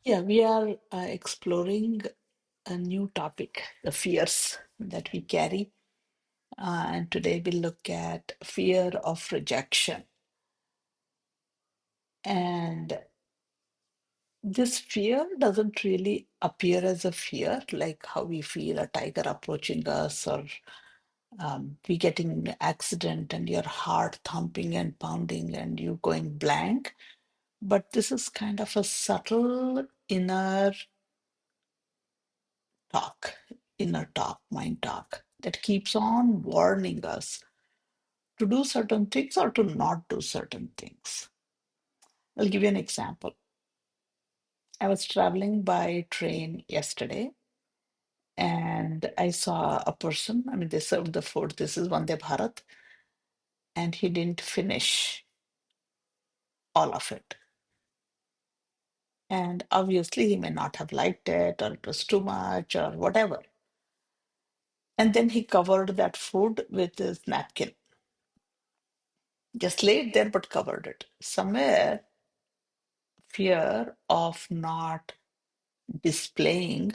Yeah, we are exploring a new topic, the fears that we carry. And today we look at fear of rejection. And this fear doesn't really appear as a fear, like how we feel a tiger approaching us, or we getting in an accident and your heart thumping and pounding and you going blank. But this is kind of a subtle talk, inner talk, mind talk that keeps on warning us to do certain things or to not do certain things. I'll give you an example. I was traveling by train yesterday and I saw a person. I mean, they served the food. This is Vande Bharat, and he didn't finish all of it. And obviously, he may not have liked it, or it was too much, or whatever. And then he covered that food with his napkin, just laid there, but covered it. Somewhere fear of not displaying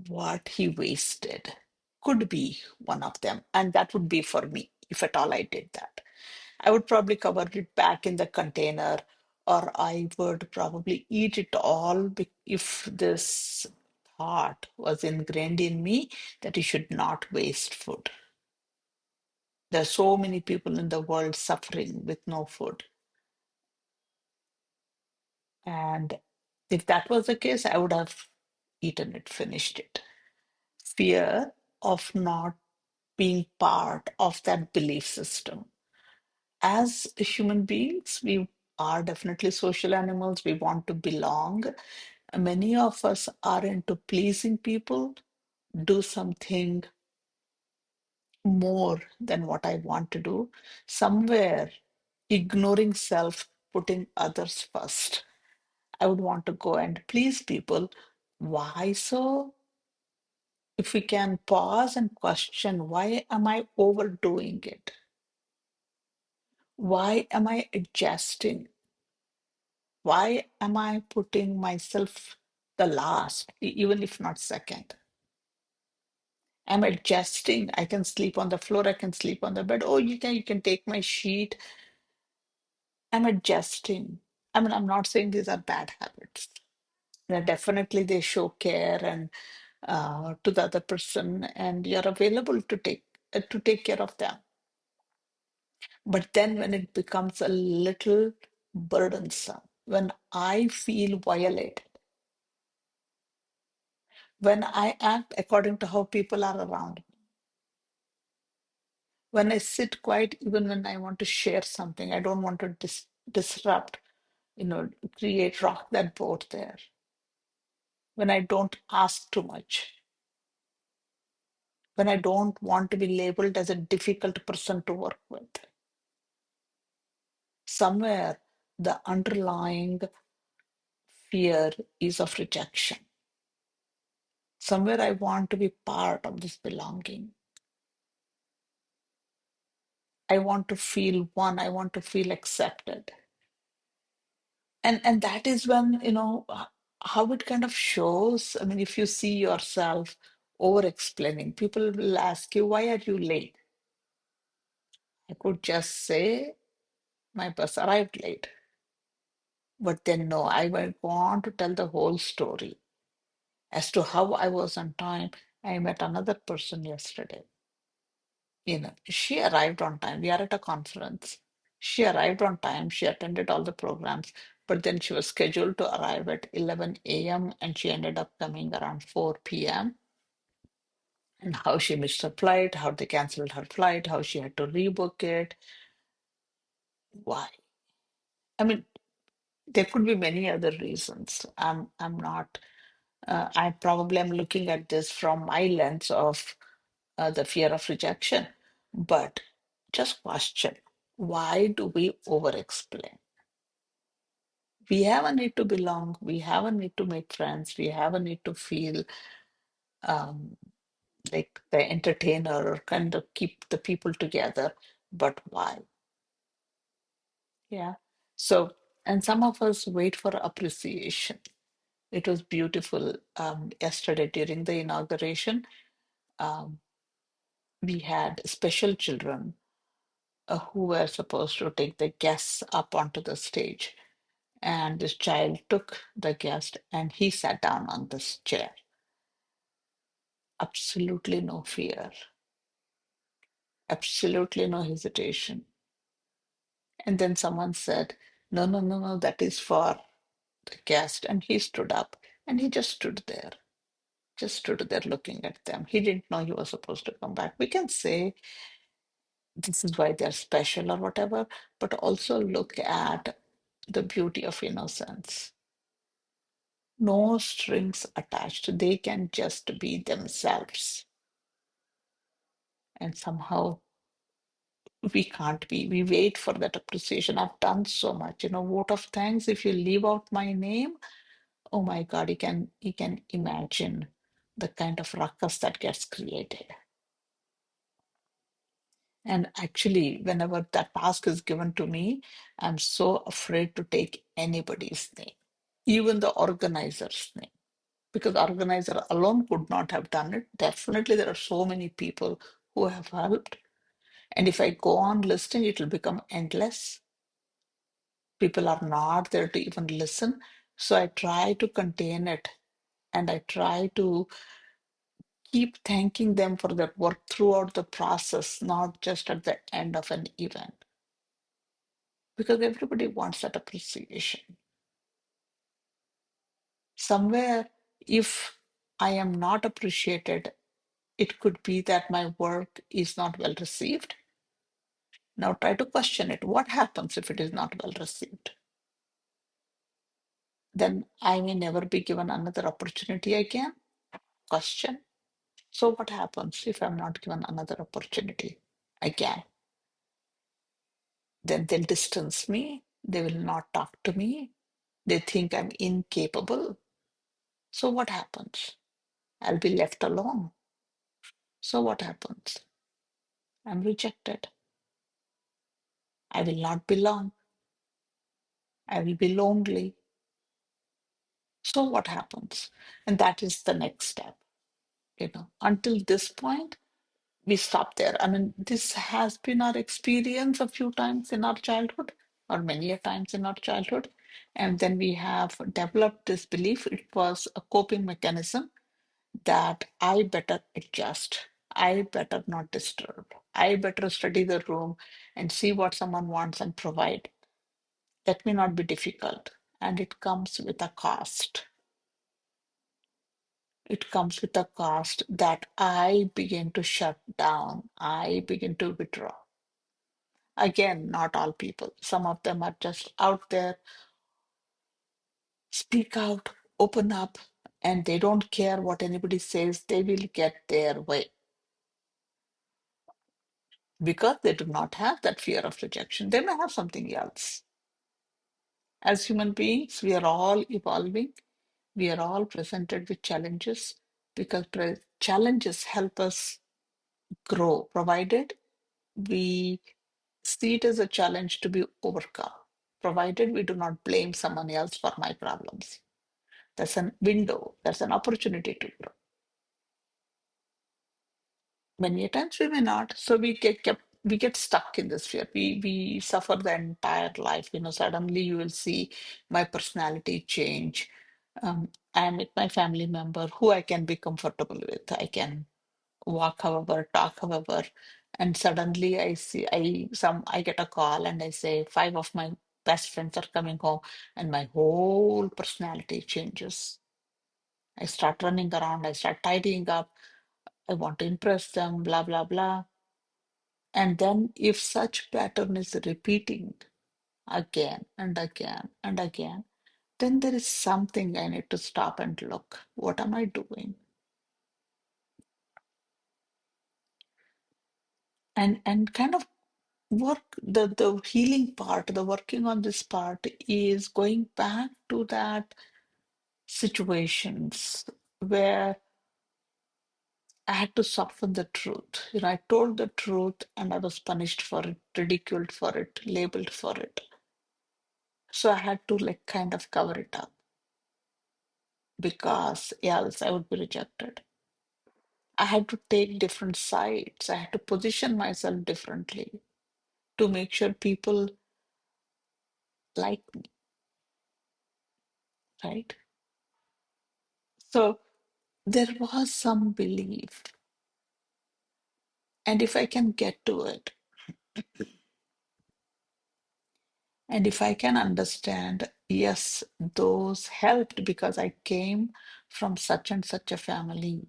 what he wasted could be one of them. And that would be for me, if at all I did that. I would probably cover it back in the container, or I would probably eat it all if this thought was ingrained in me that you should not waste food. There are so many people in the world suffering with no food. And if that was the case, I would have eaten it, finished it. Fear of not being part of that belief system. As human beings, we are definitely social animals. We want to belong. Many of us are into pleasing people, do something more than what I want to do, somewhere ignoring self, putting others first. I would want to go and please people. Why so? If we can pause and question, why am I overdoing it? Why am I adjusting? Why am I putting myself the last, even if not second? I'm adjusting. I can sleep on the floor, I can sleep on the bed. Oh, you can take my sheet. I'm adjusting. I mean, I'm not saying these are bad habits. Definitely they show care and to the other person, and you're available to take care of them. But then when it becomes a little burdensome, when I feel violated, when I act according to how people are around me, when I sit quiet, even when I want to share something, I don't want to disrupt, create rock that boat there. When I don't ask too much, when I don't want to be labeled as a difficult person to work with, somewhere the underlying fear is of rejection. Somewhere I want to be part of this belonging. I want to feel one. I want to feel accepted. And that is when, how it kind of shows. I mean, if you see yourself over explaining, people will ask you, why are you late? I could just say my bus arrived late. But then no, I will go on to tell the whole story as to how I was on time. I met another person yesterday. She arrived on time. We are at a conference. She arrived on time. She attended all the programs, but then she was scheduled to arrive at 11 a.m. and she ended up coming around 4 p.m. And how she missed her flight, how they canceled her flight, how she had to rebook it. Why? I mean, there could be many other reasons. I'm not. I probably am looking at this from my lens of the fear of rejection, but just question, why do we over explain? We have a need to belong, we have a need to make friends, we have a need to feel um, like the entertainer or kind of keep the people together, but why? Yeah. So. And some of us wait for appreciation. It was beautiful. Yesterday during the inauguration, um, we had special children who were supposed to take the guests up onto the stage. And this child took the guest and he sat down on this chair. Absolutely no fear, absolutely no hesitation. And then someone said, no, no, no, no, that is for the guest. And he stood up and he just stood there looking at them. He didn't know he was supposed to come back. We can say this is why they're special or whatever, but also look at the beauty of innocence. No strings attached. They can just be themselves. And somehow we can't be. We wait for that appreciation. I've done so much, vote of thanks. If you leave out my name, oh my God, you can imagine the kind of ruckus that gets created. And actually, whenever that task is given to me, I'm so afraid to take anybody's name, even the organizer's name, because the organizer alone could not have done it. Definitely, there are so many people who have helped. And if I go on listing, it will become endless. People are not there to even listen. So I try to contain it and I try to keep thanking them for their work throughout the process, not just at the end of an event, because everybody wants that appreciation. Somewhere, if I am not appreciated, it could be that my work is not well received. Now try to question it. What happens if it is not well received? Then I may never be given another opportunity again. Question. So what happens if I'm not given another opportunity again? Then they'll distance me. They will not talk to me. They think I'm incapable. So what happens? I'll be left alone. So what happens? I'm rejected. I will not belong. I will be lonely. So what happens? And that is the next step. Until this point, we stop there. I mean, this has been our experience a few times in our childhood, or many a times in our childhood. And then we have developed this belief. It was a coping mechanism that I better adjust. I better not disturb. I better study the room and see what someone wants and provide. Let me not be difficult. And it comes with a cost. It comes with a cost that I begin to shut down. I begin to withdraw. Again, not all people. Some of them are just out there, speak out, open up, and they don't care what anybody says. They will get their way because they do not have that fear of rejection. They may have something else. As human beings, we are all evolving. We are all presented with challenges because challenges help us grow, provided we see it as a challenge to be overcome, provided we do not blame someone else for my problems. That's a window, that's an opportunity to grow. Many a times we may not, so we get stuck in this fear. We suffer the entire life. Suddenly you will see my personality change. I'm with my family member who I can be comfortable with. I can walk however, talk however, and suddenly I get a call and I say five of my best friends are coming home, and my whole personality changes. I start running around, I start tidying up, I want to impress them, blah blah blah. And then if such pattern is repeating again and again and again, then there is something I need to stop and look. What am I doing? And kind of work the healing part, the working on this part is going back to that situations where I had to soften the truth. I told the truth and I was punished for it, ridiculed for it, labeled for it. So I had to like kind of cover it up because else I would be rejected. I had to take different sides. I had to position myself differently to make sure people like me, right? So there was some belief. And if I can get to it, and if I can understand, yes, those helped because I came from such and such a family.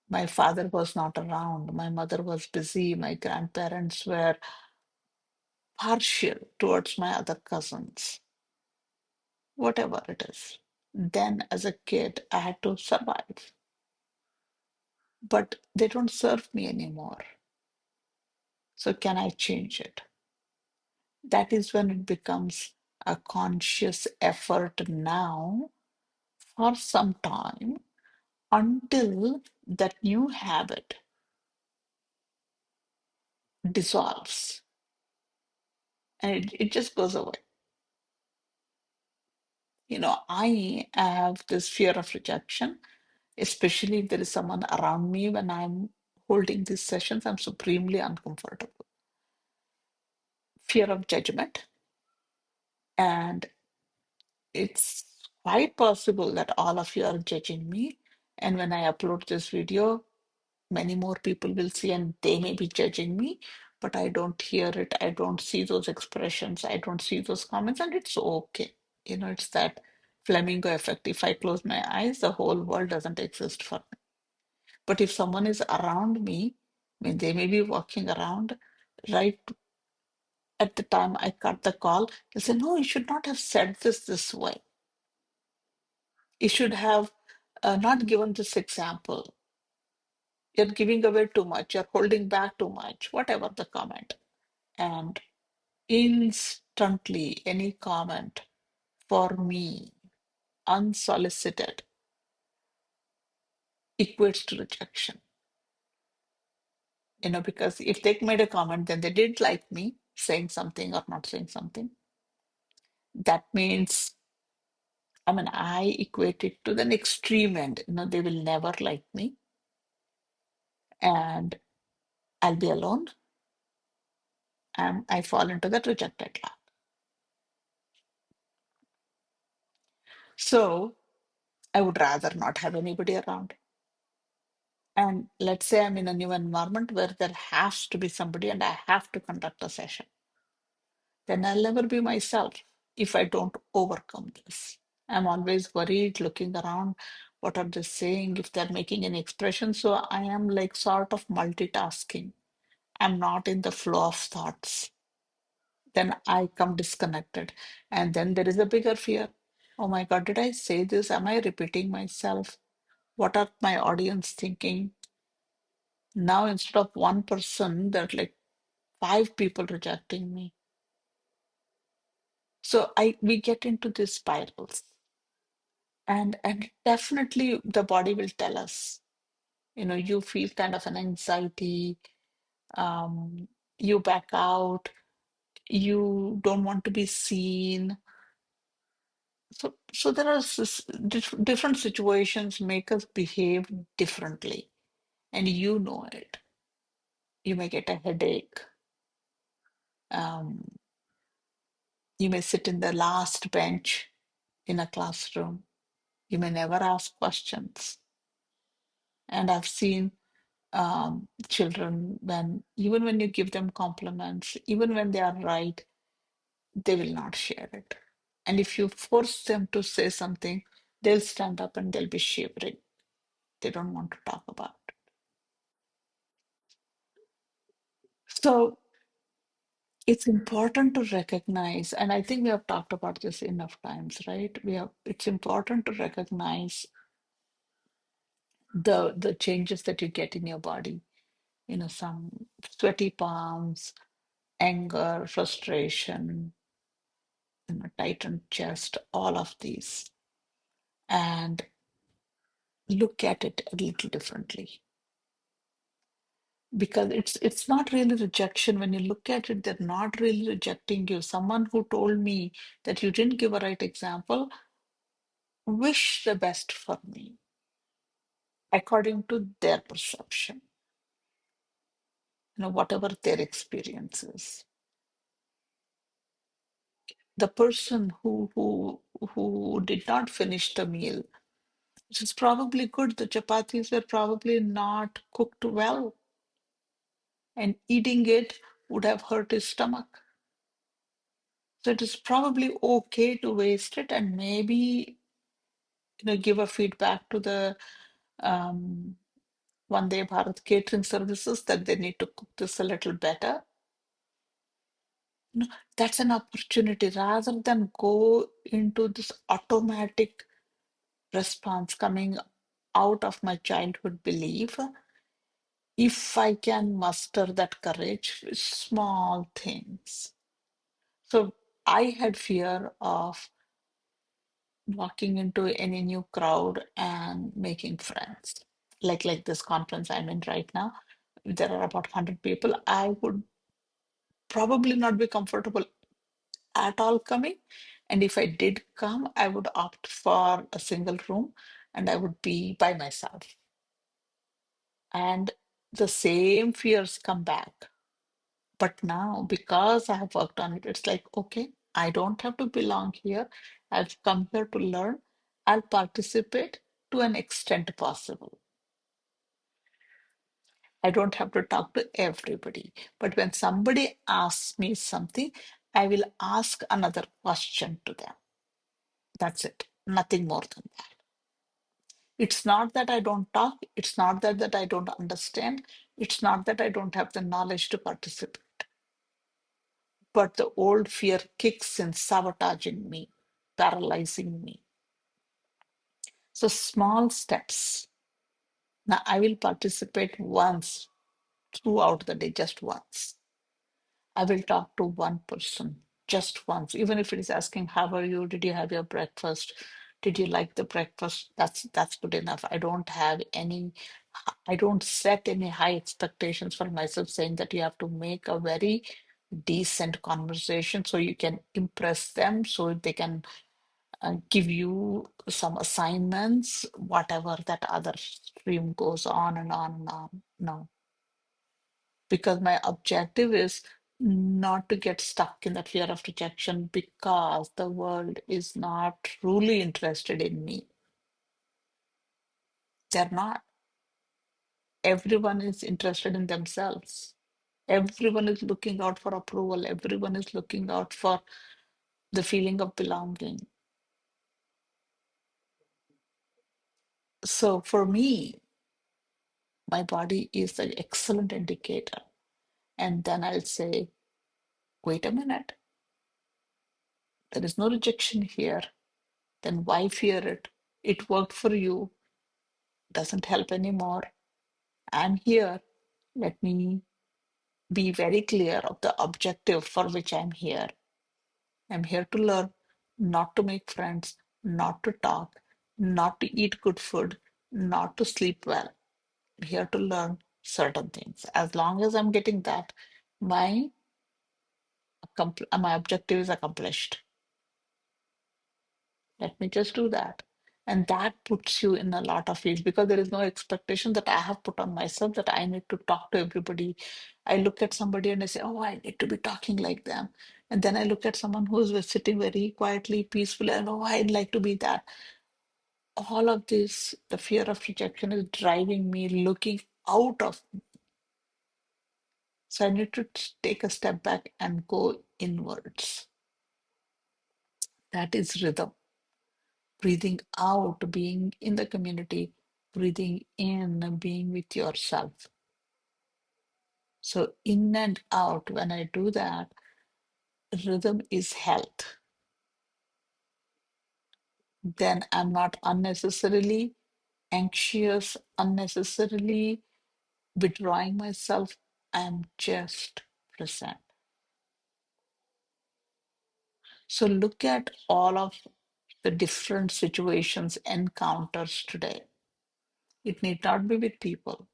My father was not around. My mother was busy. My grandparents were partial towards my other cousins, whatever it is. Then, as a kid, I had to survive. But they don't serve me anymore. So, can I change it? That is when it becomes a conscious effort now for some time until that new habit dissolves and it just goes away. I have this fear of rejection, especially if there is someone around me when I'm holding these sessions. I'm supremely uncomfortable. Fear of judgment. And it's quite possible that all of you are judging me. And when I upload this video, many more people will see and they may be judging me, but I don't hear it. I don't see those expressions. I don't see those comments, and it's okay. It's that flamingo effect. If I close my eyes, the whole world doesn't exist for me. But if someone is around me, I mean, they may be walking around right at the time I cut the call, they say, no, you should not have said this way. You should have not given this example. You're giving away too much. You're holding back too much, whatever the comment. And instantly, any comment for me, unsolicited, equates to rejection. Because if they made a comment, then they did like me saying something or not saying something. That means, I mean, I equate it to the extreme end. They will never like me and I'll be alone and I fall into that rejected trap. So I would rather not have anybody around. And let's say I'm in a new environment where there has to be somebody and I have to conduct a session. Then I'll never be myself if I don't overcome this. I'm always worried, looking around, what are they saying, if they're making any expression. So I am like sort of multitasking. I'm not in the flow of thoughts. Then I come disconnected. And then there is a bigger fear. Oh my God, did I say this? Am I repeating myself? What are my audience thinking? Now, instead of one person, there are like five people rejecting me. So we get into these spirals. And definitely the body will tell us, you feel kind of an anxiety, um, you back out, you don't want to be seen. So there are different situations make us behave differently, and you know it. You may get a headache. Um, you may sit in the last bench in a classroom. You may never ask questions. And I've seen children even when you give them compliments, even when they are right, they will not share it. And if you force them to say something, they'll stand up and they'll be shivering. They don't want to talk about it. So it's important to recognize, and I think we have talked about this enough times, right? It's important to recognize the changes that you get in your body. Some sweaty palms, anger, frustration, tightened chest, all of these, and look at it a little differently. because it's not really rejection. When you look at it, they're not really rejecting you. Someone who told me that you didn't give a right example, wish the best for me according to their perception, whatever their experience is. The person who did not finish the meal, which is probably good, the chapatis were probably not cooked well, and eating it would have hurt his stomach. So it is probably okay to waste it and maybe give a feedback to the um, Vande Bharat catering services that they need to cook this a little better. No, that's an opportunity rather than go into this automatic response coming out of my childhood belief. If I can muster that courage with small things. So I had fear of walking into any new crowd and making friends. Like this conference I'm in right now, there are about 100 people. I would probably not be comfortable at all coming. And if I did come, I would opt for a single room and I would be by myself. And the same fears come back. But now, because I have worked on it, it's like, okay, I don't have to belong here. I've come here to learn. I'll participate to an extent possible. I don't have to talk to everybody. But when somebody asks me something, I will ask another question to them. That's it. Nothing more than that. It's not that I don't talk. It's not that I don't understand. It's not that I don't have the knowledge to participate. But the old fear kicks in, sabotaging me, paralyzing me. So small steps. Now I will participate once throughout the day, just once. I will talk to one person just once, even if it is asking, "How are you? Did you have your breakfast? Did you like the breakfast?" That's good enough. I don't set any high expectations for myself, saying that you have to make a very decent conversation so you can impress them, so they can give you some assignments, whatever that other stream goes on and on and on. No, because my objective is not to get stuck in the fear of rejection because the world is not truly interested in me. They're not. Everyone is interested in themselves. Everyone is looking out for approval. Everyone is looking out for the feeling of belonging. So for me, my body is an excellent indicator. And then I'll say, wait a minute, there is no rejection here. Then why fear it? It worked for you, doesn't help anymore. I'm here. Let me be very clear of the objective for which I'm here. I'm here to learn, not to make friends, not to talk, not to eat good food, not to sleep well. I'm here to learn certain things. As long as I'm getting that, my my objective is accomplished. Let me just do that. And that puts you in a lot of ease because there is no expectation that I have put on myself that I need to talk to everybody. I look at somebody and I say, oh, I need to be talking like them. And then I look at someone who's sitting very quietly, peacefully, and oh, I'd like to be that. All of this, the fear of rejection is driving me looking out of. So I need to take a step back and go inwards. That is rhythm. Breathing out, being in the community, breathing in, being with yourself. So in and out, when I do that, rhythm is health. Then I'm not unnecessarily anxious, unnecessarily withdrawing myself. I'm just present. So look at all of the different situations, encounters today. It need not be with people.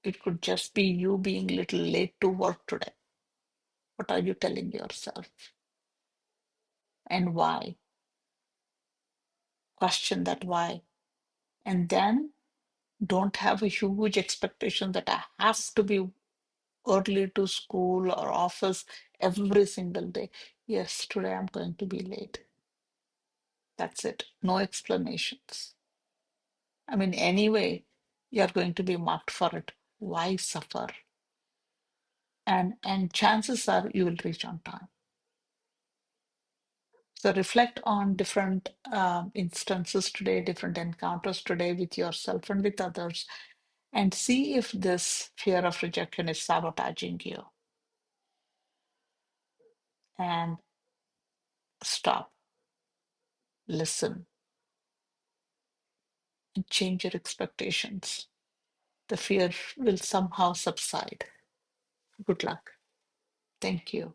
It could just be you being little late to work today. What are you telling yourself and why? Question that why. And then don't have a huge expectation that I have to be early to school or office every single day. Yes, today I'm going to be late. That's it. No explanations. I mean, anyway, you're going to be marked for it. Why suffer? And chances are you will reach on time. So reflect on different instances today, different encounters today with yourself and with others, and see if this fear of rejection is sabotaging you. And stop, listen, and change your expectations. The fear will somehow subside. Good luck. Thank you.